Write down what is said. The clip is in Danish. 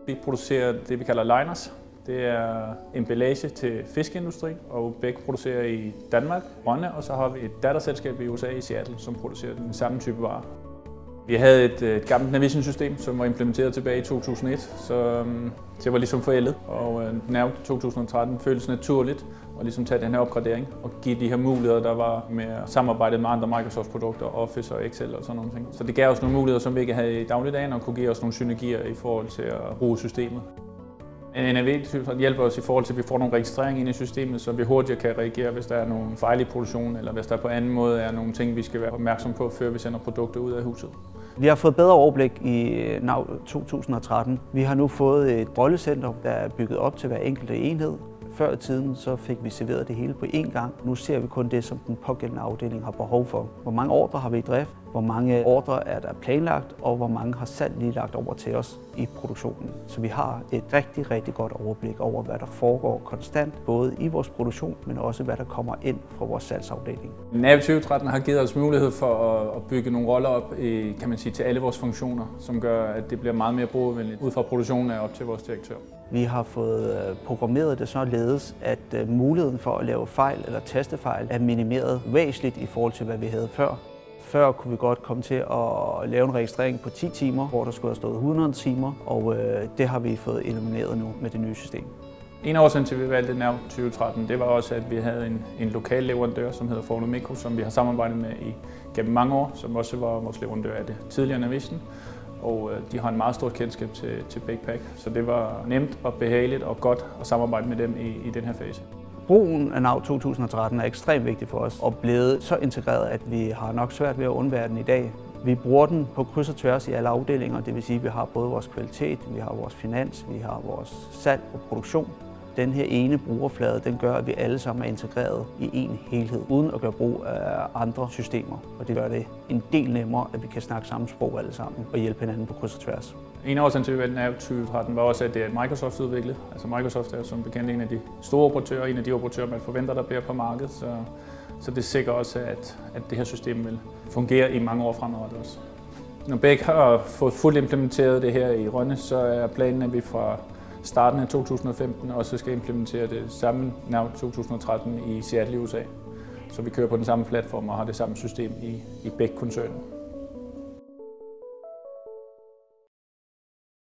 Vi producerer det, vi kalder liners. Det er emballage til fiskeindustrien, og begge producerer i Danmark, Rønne, og så har vi et datterselskab i USA, i Seattle, som producerer den samme type varer. Vi havde et gammelt Navision-system, som var implementeret tilbage i 2001, så det var ligesom forældet. Og Nav 2013 føltes naturligt at ligesom tage den her opgradering og give de her muligheder, der var med at samarbejde med andre Microsoft-produkter, Office og Excel og sådan nogle ting. Så det gav os nogle muligheder, som vi ikke havde i dagligdagen, og kunne give os nogle synergier i forhold til at bruge systemet. NAV hjælper os i forhold til, at vi får nogle registreringer ind i systemet, så vi hurtigere kan reagere, hvis der er nogle fejl i produktionen, eller hvis der på anden måde er nogle ting, vi skal være opmærksom på, før vi sender produkter ud af huset. Vi har fået bedre overblik i NAV 2013. Vi har nu fået et rollecenter, der er bygget op til hver enkelte enhed. Før i tiden så fik vi serveret det hele på én gang. Nu ser vi kun det, som den pågældende afdeling har behov for. Hvor mange ordrer har vi i drift? Hvor mange ordrer er der planlagt? Og hvor mange har salg lige lagt over til os i produktionen? Så vi har et rigtig godt overblik over, hvad der foregår konstant, både i vores produktion, men også hvad der kommer ind fra vores salgsafdeling. NAV 2013 har givet os mulighed for at bygge nogle roller op kan man sige, til alle vores funktioner, som gør, at det bliver meget mere brugervenligt ud fra produktionen af op til vores direktør. Vi har fået programmeret det således, at muligheden for at lave fejl eller testefejl er minimeret væsentligt i forhold til, hvad vi havde før. Før kunne vi godt komme til at lave en registrering på 10 timer, hvor der skulle have stået 100 timer, og det har vi fået elimineret nu med det nye system. En af årsagen til, at vi valgte NAV 2013, det var også, at vi havde en lokal leverandør, som hedder Fornomikro, som vi har samarbejdet med gennem mange år, som også var vores leverandør af det tidligere Navision. Og de har en meget stort kendskab til BigPack, så det var nemt og behageligt og godt at samarbejde med dem i den her fase. Brugen af NAV 2013 er ekstremt vigtig for os og blevet så integreret, at vi har nok svært ved at undvære den i dag. Vi bruger den på kryds og tværs i alle afdelinger, det vil sige, at vi har både vores kvalitet, vi har vores finans, vi har vores salg og produktion. Den her ene brugerflade, den gør, at vi alle sammen er integreret i en helhed, uden at gøre brug af andre systemer. Og det gør det en del nemmere, at vi kan snakke samme sprog alle sammen og hjælpe hinanden på kryds og tværs. En af årsagen til, at vi valgte NAV 2013 var også, at det er Microsoft udviklet. Altså Microsoft er som bekendt en af de store operatører, en af de operatører, man forventer, der bliver på markedet. Så det sikrer også, at det her system vil fungere i mange år fremadrettet også. Når Begge har fået fuldt implementeret det her i Rønne, så er planen, at vi fra starten af 2015 også skal implementere det samme NAV 2013 i Seattle i USA. Så vi kører på den samme platform og har det samme system i Begge koncernen.